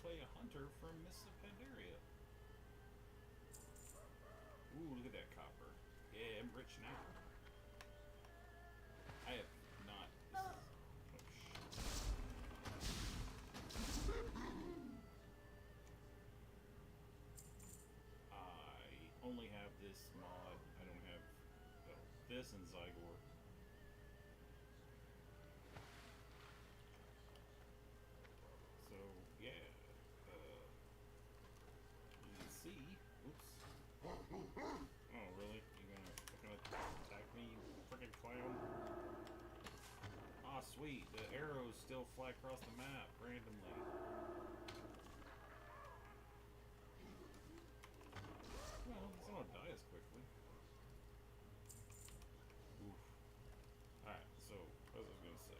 play a hunter from Mists of Pandaria. Ooh, look at that copper. Yeah, I'm rich now. I have not. This is, I only have this mod. I don't have this and Zygor. So yeah, you can see. Oops. Oh really? You're gonna attack me, you freaking clown? Ah, sweet. The arrows still fly across the map randomly. Well, it's not die as quickly. Oof. Alright, so, what was I gonna say?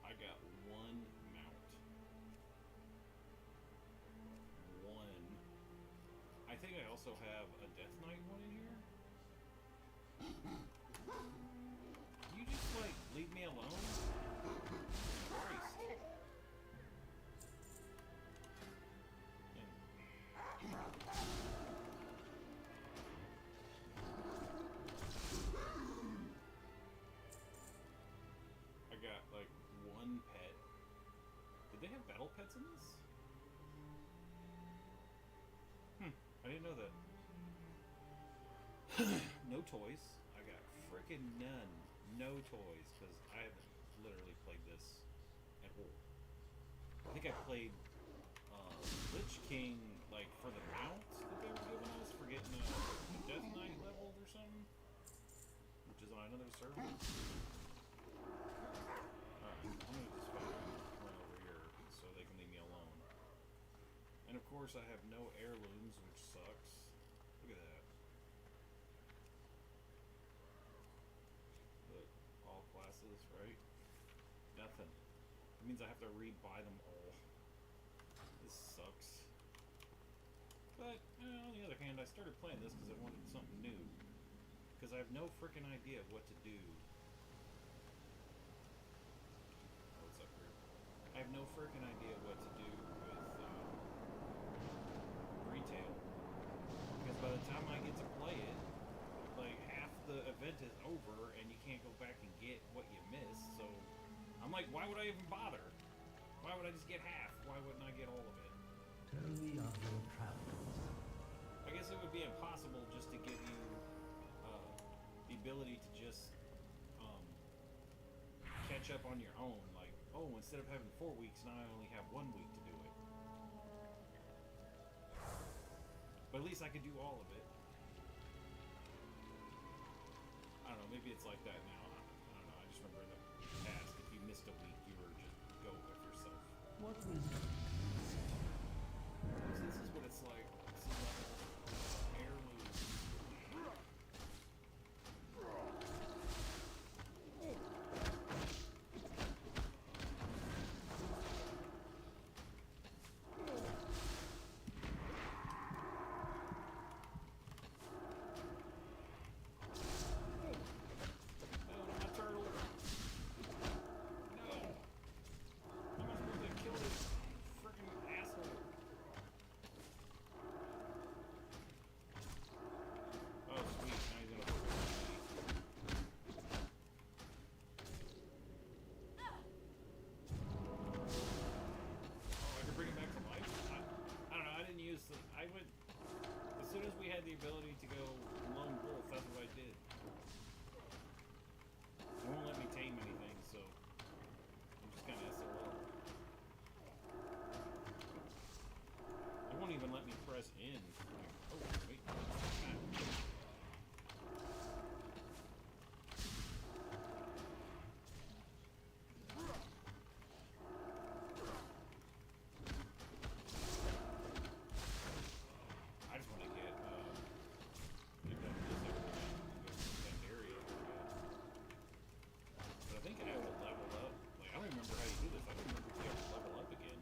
I got one mount. One. I think I also have a Death Knight one in here. You just, like, leave me alone? Christ. I got, like, one pet. Did they have battle pets in this? I didn't know that. No toys. I got freaking none. No toys, because I haven't literally played this at all. I think I played Lich King, like, for the mounts that they were giving us for getting a Death Knight leveled or something, which is on another server. Alright, I'm gonna just fucking run over here so they can leave me alone. And of course I have no heirlooms, which sucks. Look at that. Look, all classes, right? Nothing. It means I have to rebuy them all. This sucks. But, on the other hand, I started playing this because I wanted something new. Because I have no freaking idea of what to do. Oh, what's up here? I have no freaking idea what to do with retail. Because by the time I get to play it, like, half the event is over and you can't go back and get what you missed. So, I'm like, why would I even bother? Why would I just get half? Why wouldn't I get all of it? Tell me of your travels. I guess it would be impossible just to give you the ability to just catch up on your own. Like, oh, instead of having 4 weeks, now I only have 1 week to do it. But at least I could do all of it. I don't know, maybe it's like that now. I don't know, I just remember in the past, if you missed a week, you were just go with yourself. What wisdom? So this is what it's like. This is like heirloom. No, not my turtle. No. I'm not supposed to kill this freaking asshole. Oh, sweet. Now he's gonna freaking oh, I can bring him back to life? I don't know. I didn't use the... I went... As soon as we had the ability to go lone wolf, that's what I did. It won't let me tame anything, so... I'm just kind of SOL. It won't even let me press in. Like, oh, wait. I just want to get done with this everything and go to Pandaria again. But I think I have to level up. Like, I don't remember how you do this. I don't remember if you have to level up again.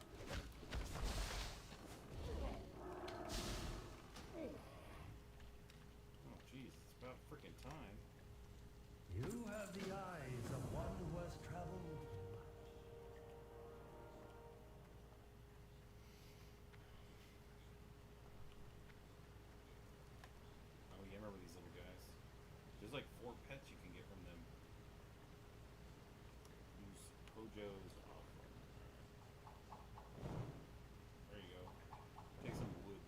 Oh, jeez, it's about freaking time. You have the eyes of one who has traveled. Joe's awful. There you go. Take some wood.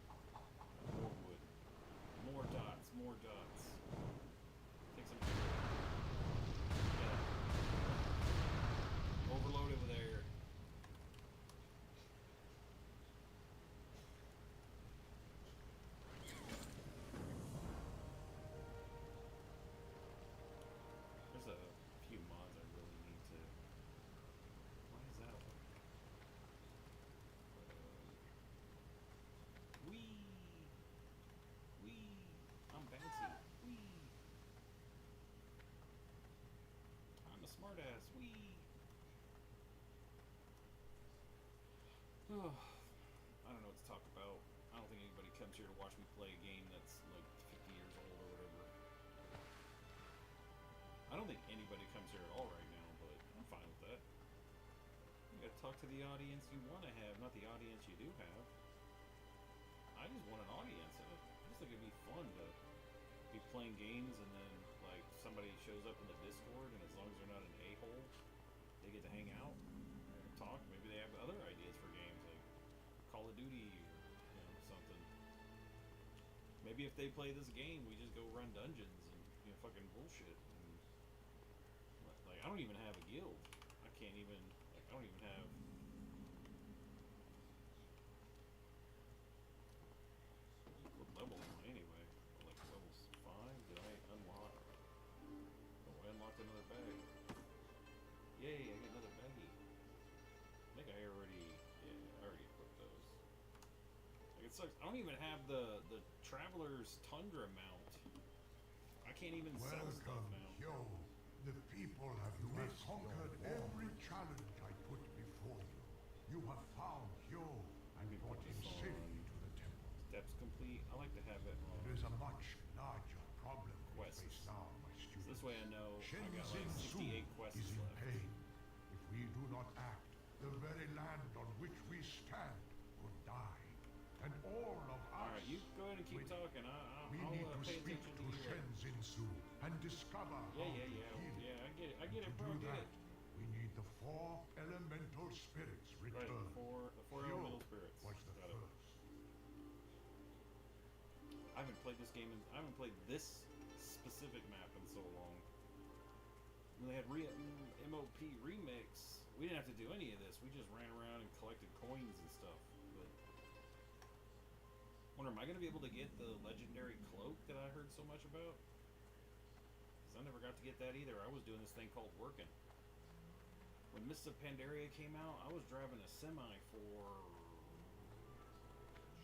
More wood. More dots. More dots. Take some. Yeah. Overload over there. There's a few mods I really need to. Why is that one? Wee! Wee! I'm bouncy. Wee! I'm a smartass. Wee! Oh, I don't know what to talk about. I don't think anybody comes here to watch me play a game that's like 50 years old or whatever. I don't think anybody comes here at all right now, but I'm fine with that. You gotta talk to the audience you want to have, not the audience you do have. I just want an audience. I just think it'd be fun to be playing games and then like somebody shows up in the Discord, and as long as they're not an a-hole, they get to hang out and talk. Maybe they have other ideas for games like Call of Duty or something. Maybe if they play this game, we just go run dungeons and fucking bullshit. And, like I don't even have a guild. I can't even like I don't even have. What level am I anyway? Like level 5? Did I unlock? Oh, I unlocked another bag. Yay! I get another baggie. I think I already. Yeah, I already equipped those. Like it sucks. I don't even have the Traveler's Tundra mount. I can't even sell stuff Welcome, now. Yo. The people have conquered every challenge I put before you. You have found Yo and brought him safely to the temple. Steps complete. I like to have it on There is a much larger problem we quests. face now, my So student. this way I know I got like Shenzhen Su 68 quests is in left. pain. If we do not act, the very land on which we stand will die. And all of us Alright, you go ahead and keep will- talking. I'll We need to pay speak attention to to you later. Shenzhen Su and discover Yeah, how yeah, to yeah. heal it. Yeah, I get it. I get To it, bro. I do get that, it. we need the 4 elemental spirits Right, returned. the four Yo elemental spirits. was the Got it. first. I haven't played this game I haven't played this specific map in so long. When they had MOP Remix, we didn't have to do any of this. We just ran around and collected coins and stuff. But wonder, am I gonna be able to get the legendary cloak that I heard so much about? Because I never got to get that either. I was doing this thing called working. When Mists of Pandaria came out, I was driving a semi for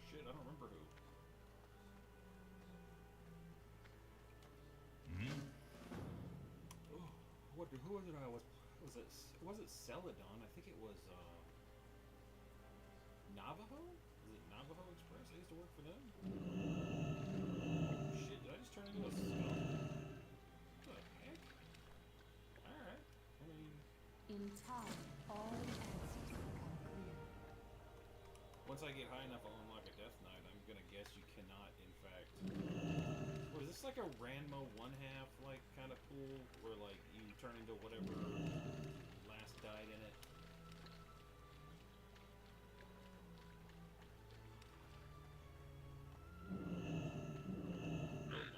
shit. I don't remember who. Oh, who was it? Was it Celadon? I think it was Navajo. Was it Navajo Express? I used to work for them. Shit, did I just turn into a skunk? What the heck? All right. I mean, In time, all answers become clear. once I get high enough, I'll unlock a Death Knight. I'm gonna guess you cannot, in fact. What is this, like a Ranmo 1/2 like kind of pool where like you turn into whatever last died in it?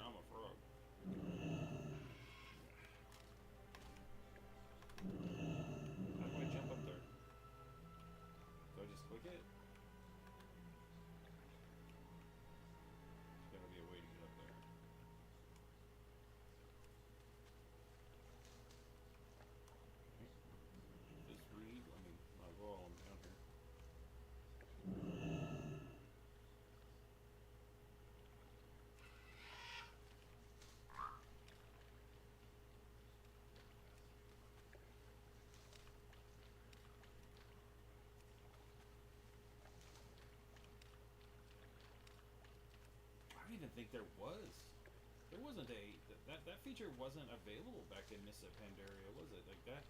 I'm a frog. How do I jump up there? Do I just click it? There's gotta be a way to get up there. Just read. I mean, might as well. I'm down here. I don't even think there was. There wasn't a that feature wasn't available back in Mists of Pandaria, was it? Like that.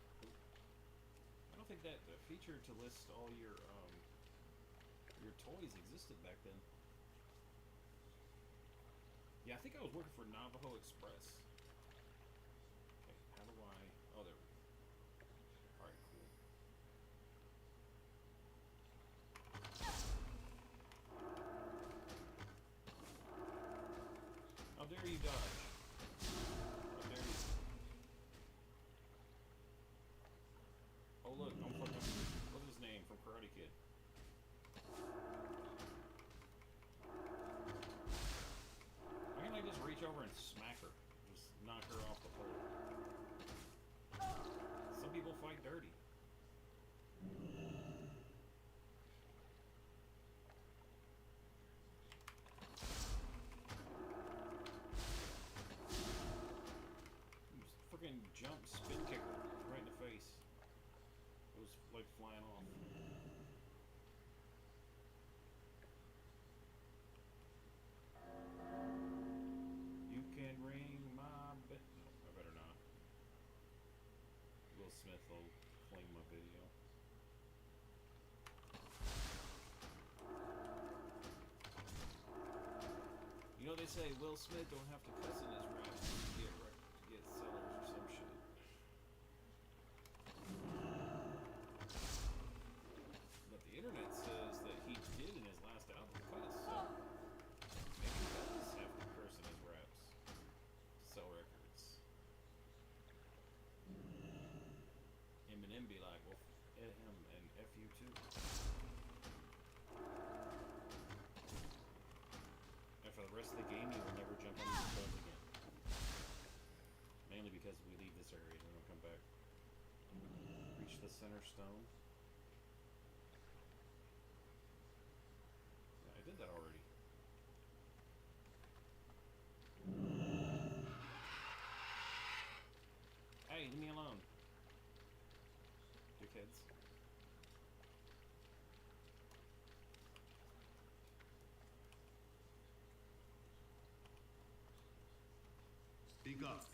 I don't think that the feature to list all your toys existed back then. Yeah, I think I was working for Navajo Express. Okay, how do I? Oh, there we go. All right, cool. dare you dodge? How dare you? Oh look, I'm fucking. What's his name from Karate Kid? Why can't I just reach over and smack her? Just knock her off the pole. Some people fight dirty. Just freaking jump spin kicker right in the face. It was like flying off. You can ring my bell. No, I better not. Will Smith will claim my video. You know they say Will Smith don't have to cuss in his raps to get sellers or some shit. But the internet says that he did in his last album cuss, so maybe he does have to curse in his raps to sell records. Eminem be like, well, F him and F you too. And for the rest of the game, you will never jump on these poles again. Mainly because we leave this area and then we'll come back. Reach the center stone. Yeah, I did that already. Hey, leave me alone. Dickheads. Speak up.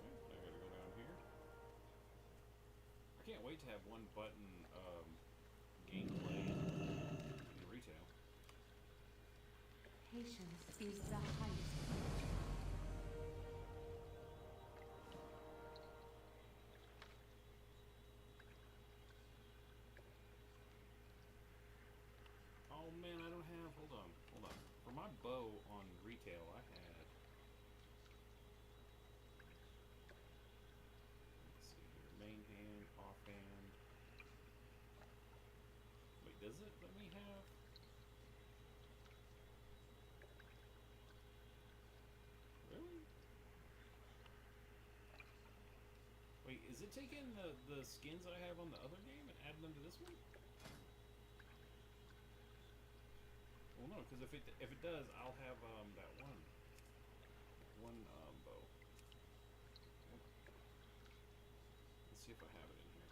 Okay, I gotta go down here. I can't wait to have one button gameplay in retail. Patience is the highest virtue. Oh man, I don't have. Hold on. For my bow on retail, I had. Let's see here. Main hand, offhand. Wait, does it let me have? Really? Wait, is it taking the skins I have on the other game and adding them to this one? Well, no, because if it does, I'll have that one bow. Let's see if I have it in here.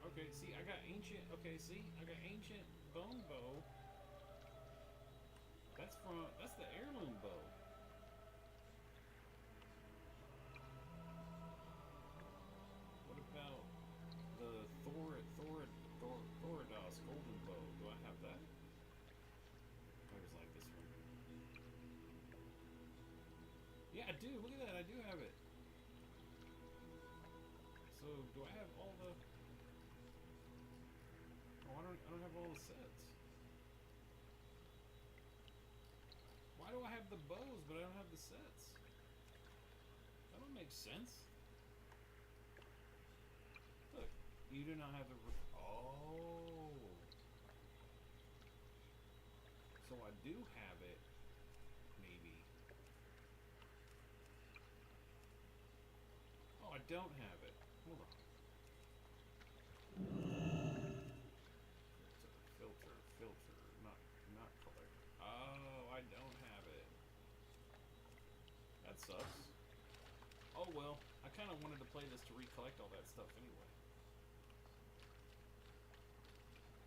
Okay, see, I got ancient. Okay, see, I got ancient bone bow. That's the heirloom bow. What about the Thoridos golden bow? Do I have that? I always like this one. Yeah, I do. Look at that. I do have it. So, do I have all the? Oh, I don't have all the sets. Why do I have the bows, but I don't have the sets? That don't make sense. Look, you do not have the... Oh. So I do have it, maybe. Oh, I don't have it. Hold on. Filter, not collect. Oh, I don't have it. That sucks. Oh well, I kind of wanted to play this to recollect all that stuff anyway.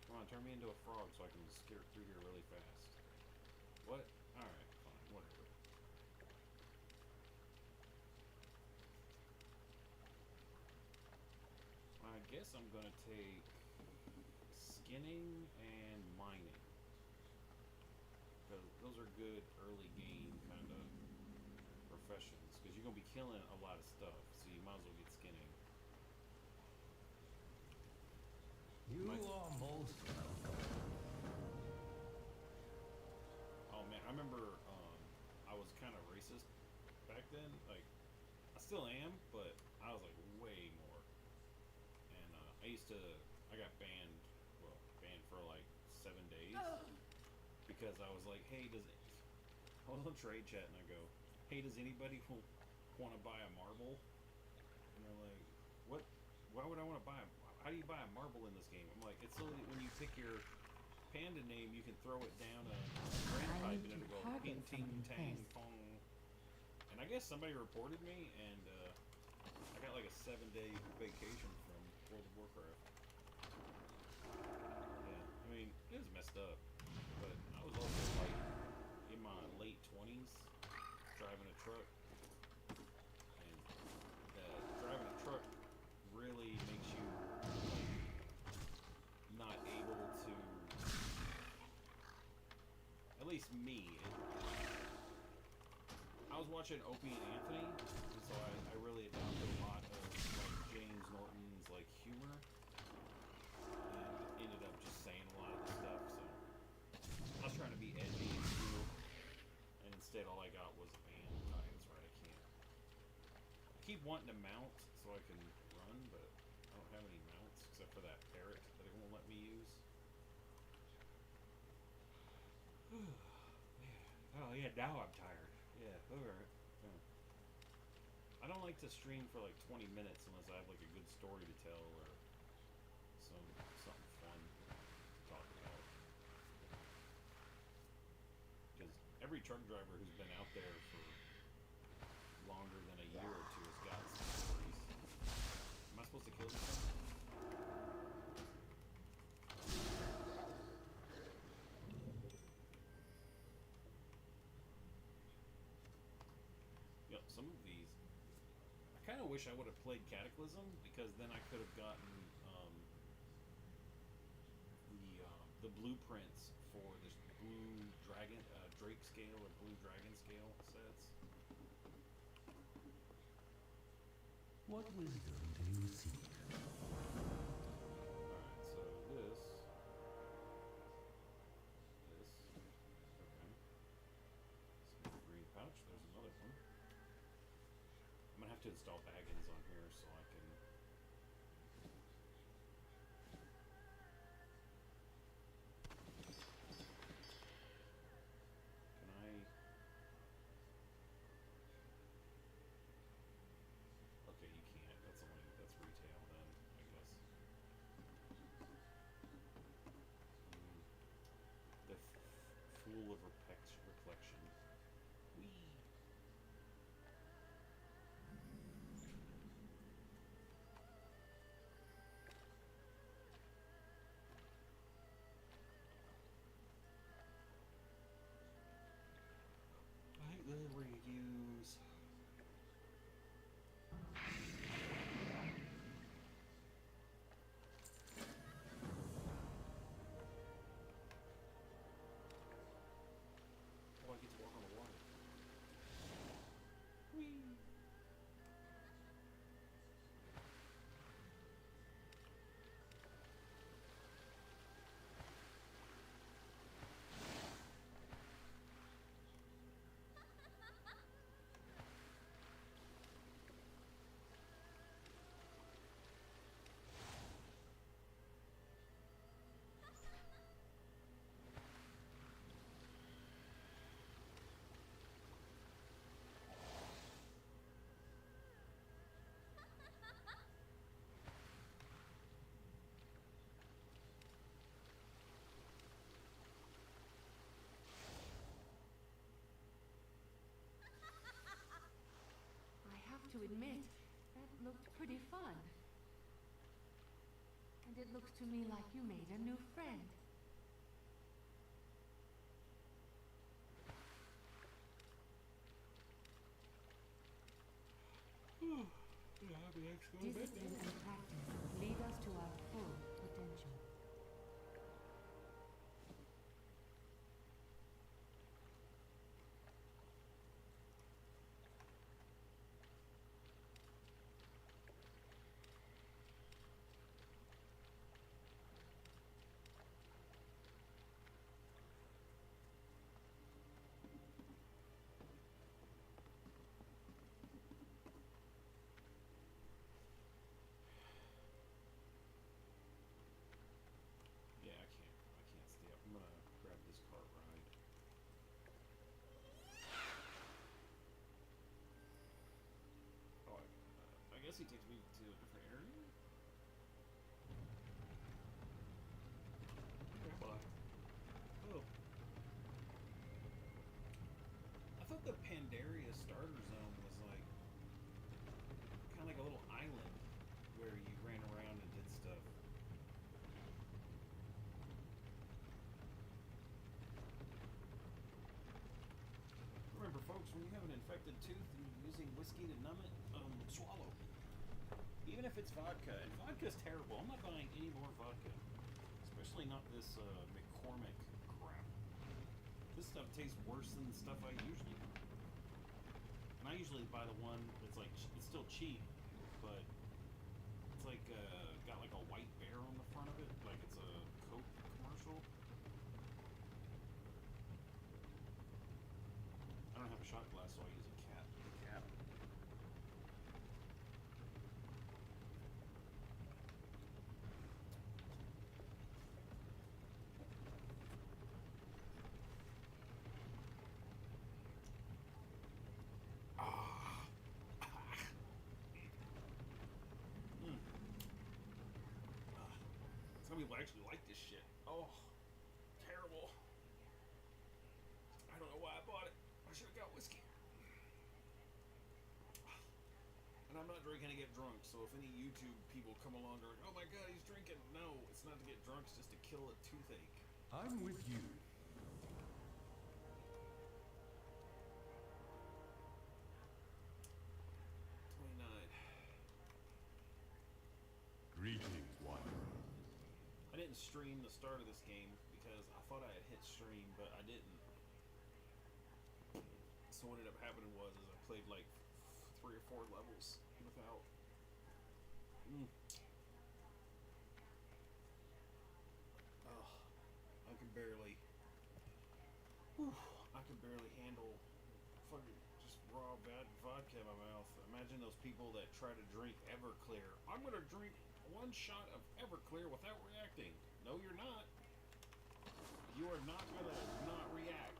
Come on, turn me into a frog so I can skirt through here really fast. What? Alright, fine, whatever. I guess I'm gonna take skinning and mining. Because those are good early game kind of professions because you're gonna be killing a lot of stuff, so you might as well get skinning. You are most welcome. Oh man, I remember I was kind of racist back then. Like, I still am, but I was like way more. And I got banned, well, banned for like 7 days because I was like, hey, I was on trade chat and I go, hey, does anybody want to buy a marble? And they're like, what? Why would I want to buy how do you buy a marble in this game? I'm like, it's so that when you pick your panda name, you can throw it down a drain pipe and it'll go ting ting tang pong. And I guess somebody reported me, and I got like a 7-day vacation from World of Warcraft. Yeah, I mean, it was messed up, but I was also like in my late 20s driving a truck, and driving a truck really makes you like not able to. At least me. I was watching Opie and Anthony, and so I really adopted a lot of like James Norton's like humor, and ended up just saying a lot of the stuff. So I was trying to be edgy and cool, and instead all I got was a ban. That's right, I can't. I keep wanting to mount so I can run, but I don't have any mounts except for that parrot that it won't let me use. Oh yeah, now I'm tired. Yeah, alright. Yeah. I don't like to stream for like 20 minutes unless I have like a good story to tell or something fun to talk about. Because every truck driver who's been out there for longer than a year or two has got some stories. Am I supposed to kill this guy? Yep, some of these. I kind of wish I would have played Cataclysm because then I could have gotten the blueprints for the blue dragon, Drake scale or blue dragon scale sets. What wisdom do you seek? Alright, so this. Okay. Smith green pouch, there's another one. I'm gonna have to install Baggins on here so I can. Can I? Okay, you can't. That's retail then, I guess. The Fool of Reflection. Whee! Light the reviews. Oh, I get to walk on the water. Whee! I have to admit, that looked pretty fun. And it looks to me like you made a new friend. Discipline and practice lead us to our full potential. guess he takes me to a different area. Goodbye. Oh. I thought the Pandaria starter zone was like kind of like a little island where you ran around and did stuff. Remember, folks, when you have an infected tooth and you're using whiskey to numb it, swallow. Even if it's vodka, and vodka's terrible. I'm not buying any more vodka, especially not this McCormick crap. This stuff tastes worse than the stuff I usually buy. And I usually buy the one that's like it's still cheap, but it's like got like a white bear on the front of it, like it's a Coke commercial. I don't have a shot glass, so I use a cap. Some people actually like this shit. Oh, terrible. I don't know why I bought it. I should have got whiskey. And I'm not drinking to get drunk, so if any YouTube people come along and are like, oh my god, he's drinking. No, it's not to get drunk, it's just to kill a toothache. I'm with you. 29. Greetings, wanderer. I didn't stream the start of this game because I thought I had hit stream, but I didn't. So what ended up happening was I played like 3 or 4 levels without. Oh, I can barely. I can barely handle fucking just raw vodka in my mouth. Imagine those people that try to drink Everclear. I'm gonna drink 1 shot of Everclear without reacting. No, you're not. You are not gonna not react.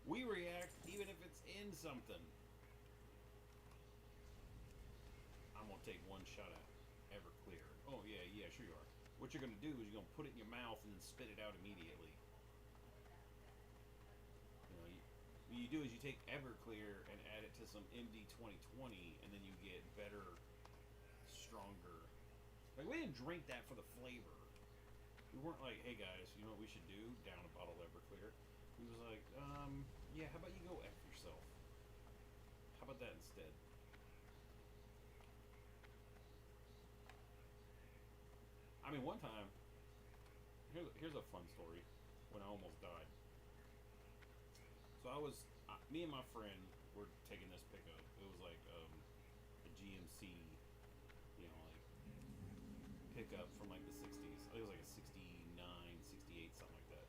We react even if it's in something. I'm gonna take 1 shot of Everclear. Oh yeah, sure you are. What you're gonna do is you're gonna put it in your mouth and then spit it out immediately. What you do is you take Everclear and add it to some MD 2020, and then you get better, stronger. Like, we didn't drink that for the flavor. We weren't like, hey guys, you know what we should do? Down a bottle of Everclear. We was like, yeah, how about you go F yourself? How about that instead? I mean, one time, here's a fun story when I almost died. So me and my friend were taking this pickup. It was like a GMC, like pickup from like the 60s. I think it was like a 69, 68, something like that.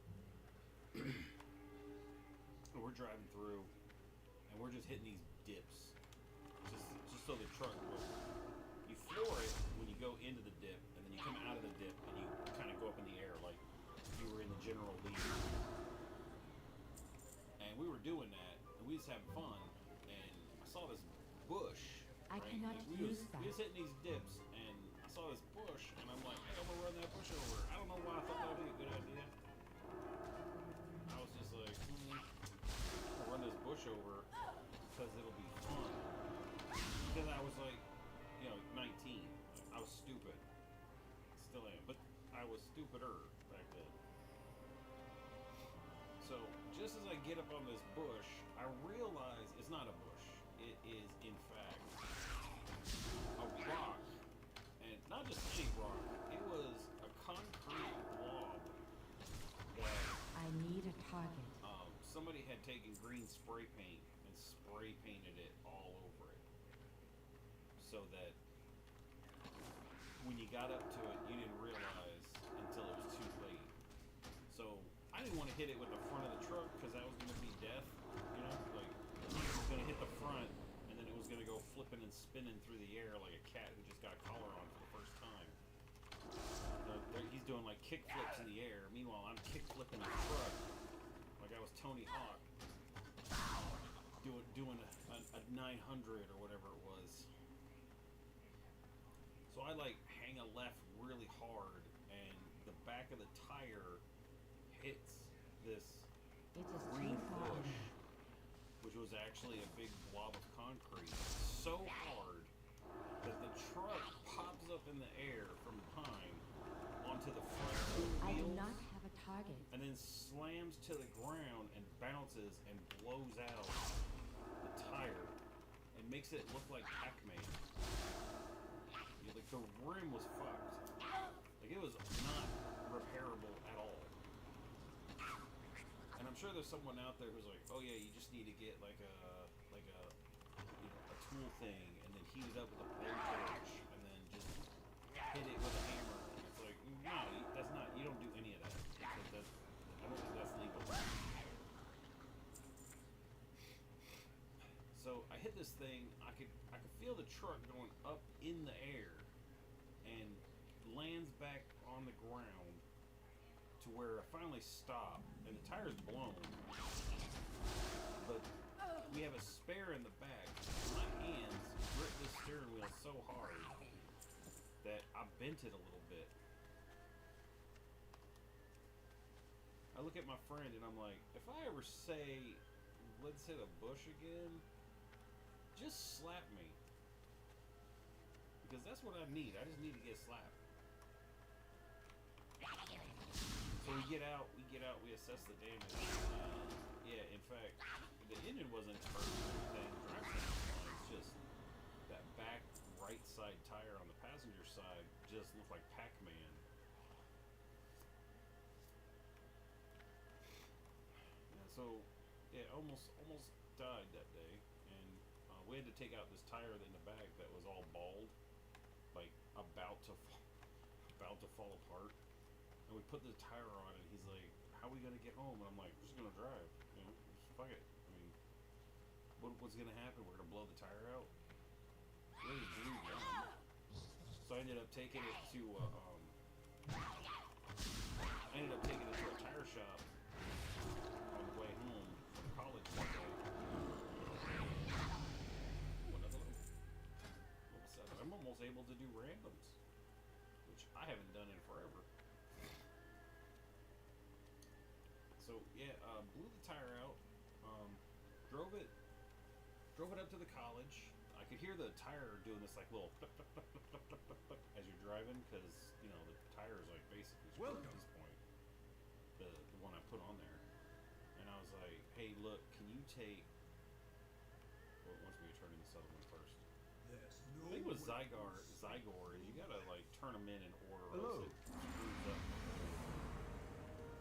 And we're driving through, and we're just hitting these dips, just so the truck will. You floor it when you go into the dip, and then you come out of the dip, and you kind of go up in the air like you were in the general lead. And we were doing that, and we was having fun, and I saw this bush. I right? cannot we use that. was hitting these dips, and I saw this bush, and I'm like, hey, I'm gonna run that bush over. I don't know why I thought that would be a good idea. I was just like, I'm gonna run this bush over because it'll be fun. Because I was like, 19. I was stupid. Still am, but I was stupider back then. So just as I get up on this bush, I realize it's not a bush. It is, in fact, a rock. And not just any rock. It was a concrete blob that I need a target. somebody had taken green spray paint and spray painted it all over it. So that when you got up to it, you didn't realize until it was too late. So I didn't want to hit it with the front of the truck because that was going to be death. Like it was going to hit the front, and then it was going to go flipping and spinning through the air like a cat who just got a collar on for the first time. He's doing like kick flips in the air. Meanwhile, I'm kick flipping the truck like I was Tony Hawk, doing a 900 or whatever it was. So I like hang a left really hard, and the back of the tire hits this It is green too far. bush, which was actually a big blob of concrete, so hard that the truck pops up in the air from behind onto the front I do wheels, not have a target. and then slams to the ground and bounces and blows out the tire and makes it look like Pac-Man. Yeah, like the rim was fucked. Like it was not repairable at all. And I'm sure there's someone out there who's like, oh yeah, you just need to get like a tool thing and then heat it up with a blowtorch and then just hit it with a hammer. And it's like, no, that's not. You don't do any of that. Because I don't think that's legal. So I hit this thing. I could feel the truck going up in the air and lands back on the ground to where I finally stop and the tire's blown. But we have a spare in the back. My hands grip this steering wheel so hard that I bent it a little bit. I look at my friend and I'm like, if I ever say, let's hit a bush again, just slap me. Because that's what I need. I just need to get slapped. So we get out, we assess the damage. Yeah, in fact, the engine wasn't hurt or anything. Drivetrain was fine. It's just that back right side tire on the passenger side just looked like Pac-Man. Yeah, so yeah, almost died that day, and we had to take out this tire in the back that was all bald, like about to fall apart. And we put the tire on it. He's like, "How are we gonna get home?" And I'm like, "We're just gonna drive. You know, just fuck it. I mean, what's gonna happen? We're gonna blow the tire out." It was blew down. So I ended up taking it to a tire shop on the way home from college that day. Ooh, another level. Level 7. I'm almost able to do randoms, which I haven't done in forever. So yeah, blew the tire out. Drove it up to the college. I could hear the tire doing this like little as you're driving, because you know the tire is like basically screwed at this point. The one I put on there, and I was like, "Hey, look, can you take?" Well, it wants me to turn in the settlement first. I think it was Zygor, and you gotta like turn them in order, or else it screws up.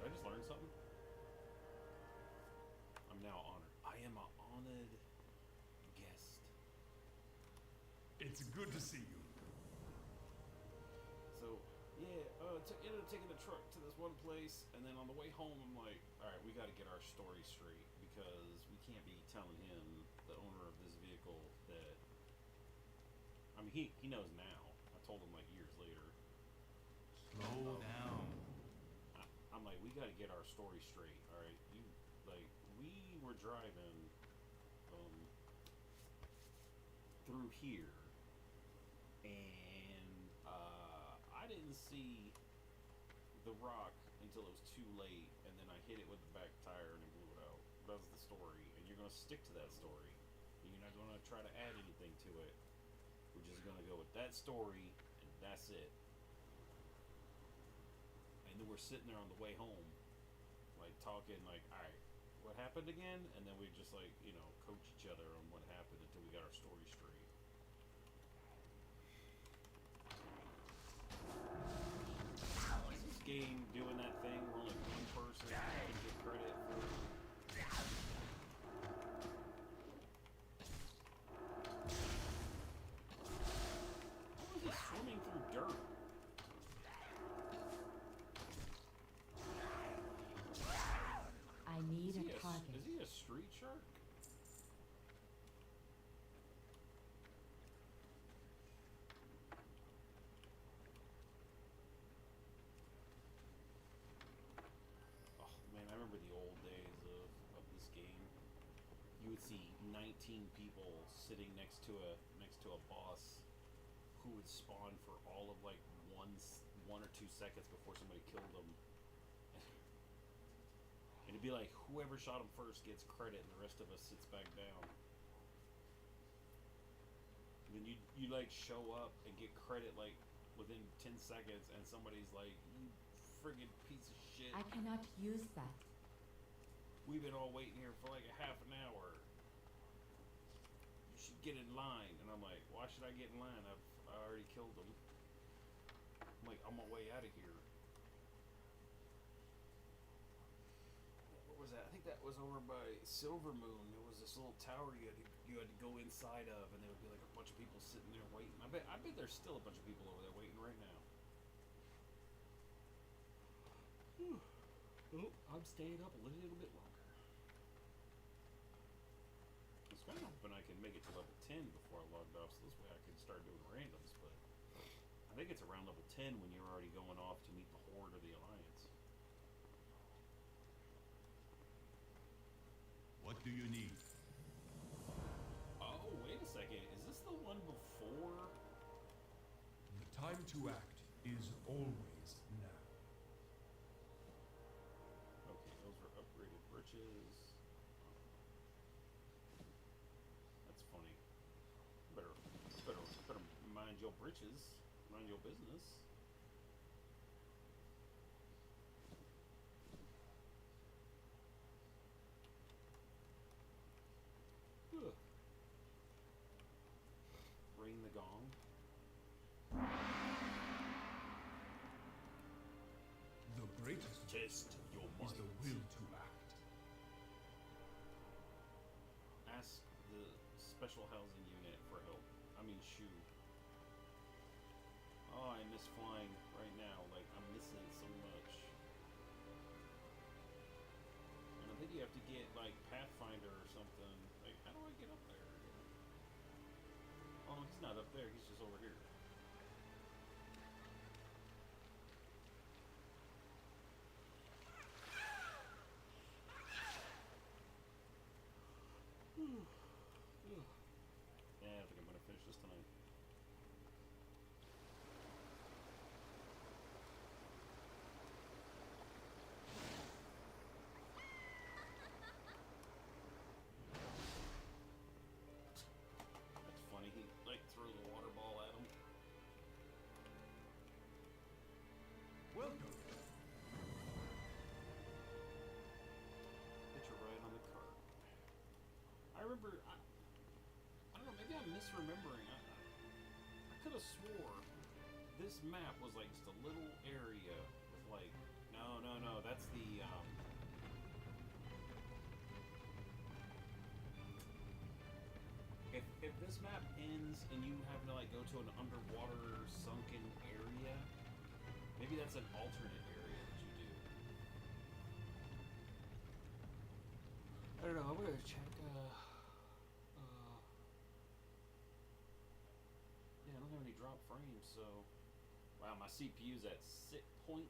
Did I just learn something? I'm now honored. I am an honored guest. It's good to see you. So, yeah, ended up taking the truck to this one place, and then on the way home, I'm like, all right, we got to get our story straight, because we can't be telling him, the owner of this vehicle, that. I mean, he knows now. I told him like years later. Slow down. I'm like, we got to get our story straight, all right? We were driving through here, and I didn't see the rock until it was too late, and then I hit it with the back tire and it blew it out. That was the story, and you're going to stick to that story. And you're not going to try to add anything to it. We're just going to go with that story, and that's it. And then we're sitting there on the way home, like talking, like, all right, what happened again? And then we just like, you know, coach each other on what happened until we got our story straight. This game doing that thing where only one person can get credit for. How is he swimming through dirt? I need a target. Is he a street shark? would see 19 people sitting next to a boss who would spawn for all of like 1 or 2 seconds before somebody killed them. And it'd be like whoever shot him first gets credit, and the rest of us sits back down. And then you like show up and get credit like within 10 seconds, and somebody's like, "You friggin' piece of shit! I cannot use that. We've been all waiting here for like a half an hour. You should get in line." And I'm like, "Why should I get in line? I already killed them." I'm like, "On my way out of here." What was that? I think that was over by Silver Moon. There was this little tower you had to go inside of, and there would be like a bunch of people sitting there waiting. I bet there's still a bunch of people over there waiting right now. Whew. Oh, I'm staying up a little bit longer. I was kind of hoping I can make it to level 10 before I logged off, so this way I can start doing randoms, but I think it's around level 10 when you're already going off to meet the Horde or the Alliance. What do you need? Oh, wait a second. Is this the one before? The time to act is always now. Okay, those were upgraded britches. That's funny. Better mind your britches. Mind your business. Ugh. Ring the gong. The greatest Test your is might. the will to act. Ask the special housing unit for help. I mean, shoo. Oh, I miss flying right now. Like, I'm missing it so much. And I think you have to get, like, Pathfinder or something. Like, how do I get up there? Oh, he's not up there. He's just over here. Yeah, I think I'm gonna finish this tonight. That's funny. He like throws a water ball at him. Welcome. Hitch a ride on the cart. I remember. I don't know. Maybe I'm misremembering. I could have swore this map was like just a little area with like. No. That's the. If this map ends and you have to like go to an underwater sunken area, maybe that's an alternate area that you do. I don't know. I'm gonna check. Yeah, I don't have any drop frames, so wow, my CPU's at 0.6%,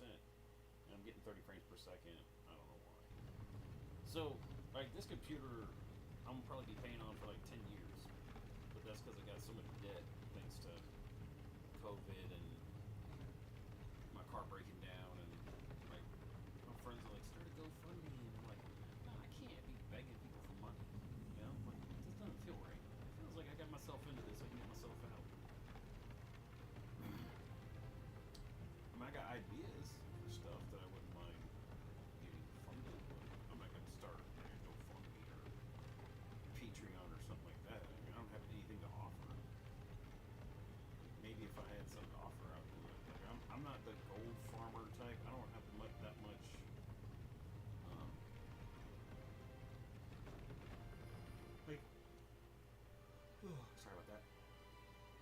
and I'm getting 30 frames per second. I don't know why. So, like this computer, I'm gonna probably be paying on for like 10 years, but that's because I got so much debt thanks to COVID and my car breaking down, and like my friends are like, start a GoFundMe, and I'm like, no, I can't be begging people for money. You know, like it just doesn't feel right. It feels like I got myself into this, I can get myself out. I mean, I got ideas for stuff that I wouldn't mind getting funded, but I'm not gonna start like a GoFundMe or Patreon or something like that. I mean, I don't have anything to offer. Maybe if I had something to offer, I would do it. Like, I'm not the gold farmer type. I don't have that much. Like, sorry about that.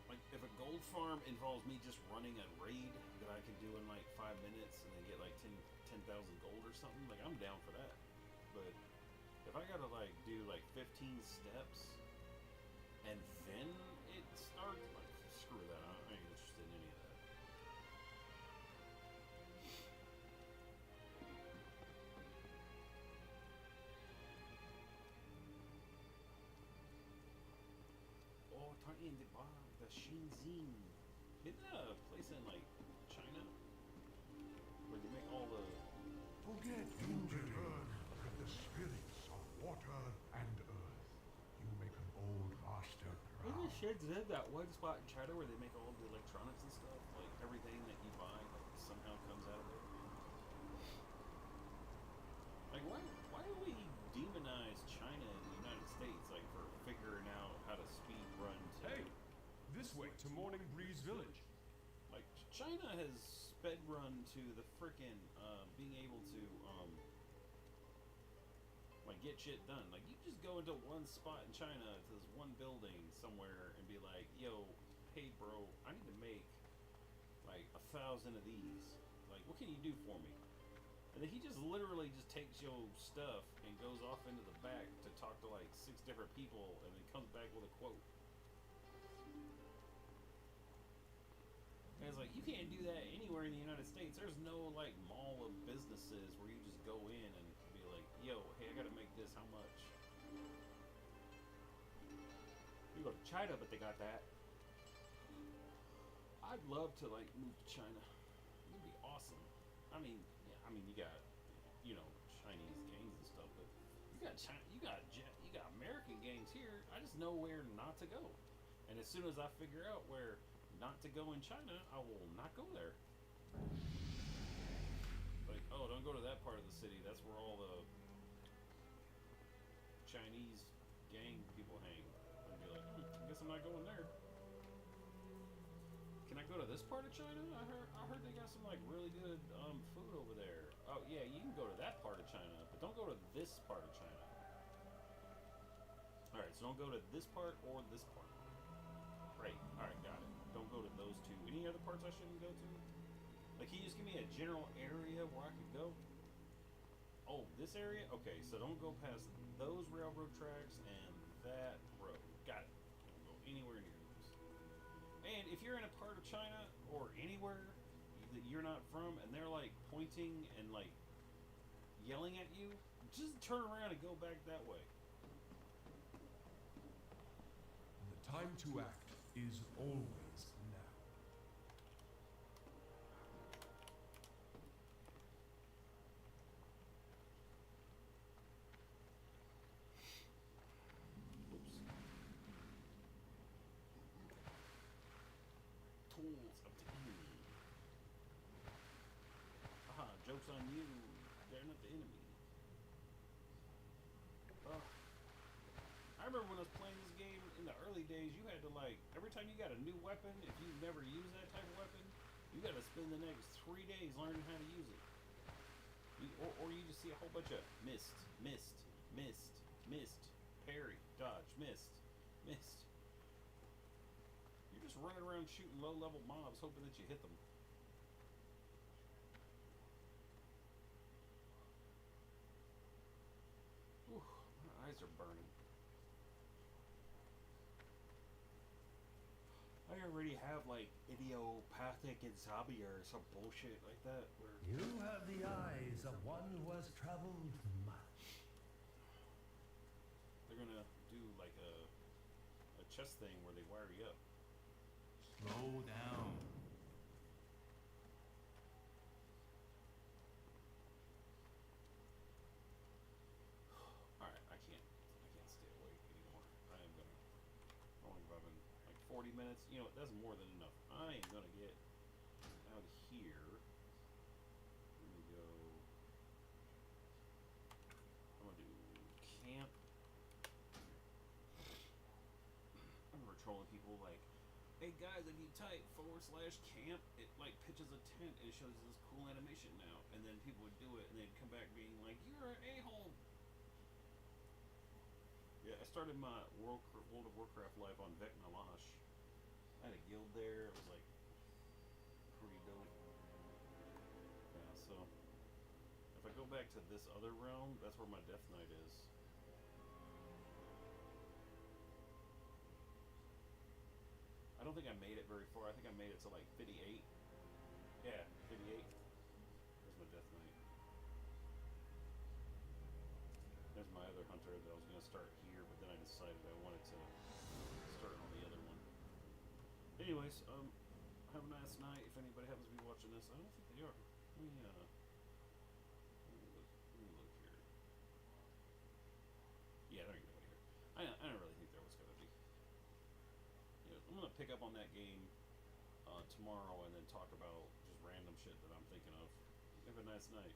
Like, if a gold farm involves me just running a raid that I can do in like 5 minutes and then get like 10,000 gold or something, like I'm down for that. But if I gotta like do like 15 steps and then it starts, like screw that. I ain't interested in any of that. in the Shenzhen. Isn't that a place in like China where they make all the? Forget you return with the spirits of water and earth. You make an old master Isn't proud. Shenzhen that one spot in China where they make all the electronics and stuff? Like everything that you buy like, somehow comes out of there. Like why do we demonize China and the United States like for figuring out how to speed run to? Hey, this way to Morning Breeze Village. Like China has sped run to the frickin' being able to like get shit done. Like you just go into one spot in China to this one building somewhere and be like, yo, hey bro, I need to make like 1,000 of these. Like what can you do for me? And then he just literally just takes your stuff and goes off into the back to talk to like 6 different people and then comes back with a quote. And it's like, you can't do that anywhere in the United States. There's no like mall of businesses where you just go in and be like, yo, hey, I gotta make this, how much? You go to China, but they got that. I'd love to like move to China. It'd be awesome. I mean, yeah, I mean you got, you know, Chinese gangs and stuff, but you got China, you got American gangs here. I just know where not to go. And as soon as I figure out where not to go in China, I will not go there. Like, oh, don't go to that part of the city. That's where all the Chinese gang people hang. I'd be like, I guess I'm not going there. Can I go to this part of China? I heard they got some like really good food over there. Oh yeah, you can go to that part of China, but don't go to this part of China. All right, so don't go to this part or this part. Right. All right, got it. Don't go to those two. Any other parts I shouldn't go to? Like, can you just give me a general area where I could go? Oh, this area? Okay, so don't go past those railroad tracks and that road. Got it. Don't go anywhere near those. And if you're in a part of China or anywhere that you're not from and they're like pointing and like yelling at you, just turn around and go back that way. The time to act is always now. Oops. Tools obtained. Haha, joke's on you. They're not the enemy. I remember when I was playing this game in the early days, you had to like, every time you got a new weapon, if you never used that type of weapon, you got to spend the next 3 days learning how to use it. Or you just see a whole bunch of missed, parry, dodge, missed. You're just running around shooting low-level mobs hoping that you hit them. Ooh, my eyes are burning. I already have like idiopathic insomnia or some bullshit like that. Where You have the eyes of one who has traveled much. they're gonna do like a chess thing where they wire you up. Slow down. All right, I can't stay awake anymore. I am gonna. How long have I been? Like 40 minutes. You know, that's more than enough. I am gonna get out of here. Let me go. I'm gonna do camp. I remember trolling people like, hey guys, if you type /camp, it like pitches a tent and it shows this cool animation now. And then people would do it and they'd come back being like, you're an a-hole. Yeah, I started my World of Warcraft life on Vec Nalash. I had a guild there. It was like pretty dope. Yeah, so if I go back to this other realm, that's where my Death Knight is. I don't think I made it very far. I think I made it to like 58. Yeah, 58. There's my Death Knight. There's my other hunter that I was going to start here, but then I decided I wanted to start on the other one. anyways, have a nice night. If anybody happens to be watching this, I don't think they are. Let me look. Let me look here. Yeah, there ain't nobody here. I don't really think there was gonna be. Yeah, I'm gonna pick up on that game tomorrow and then talk about just random shit that I'm thinking of. Have a nice night.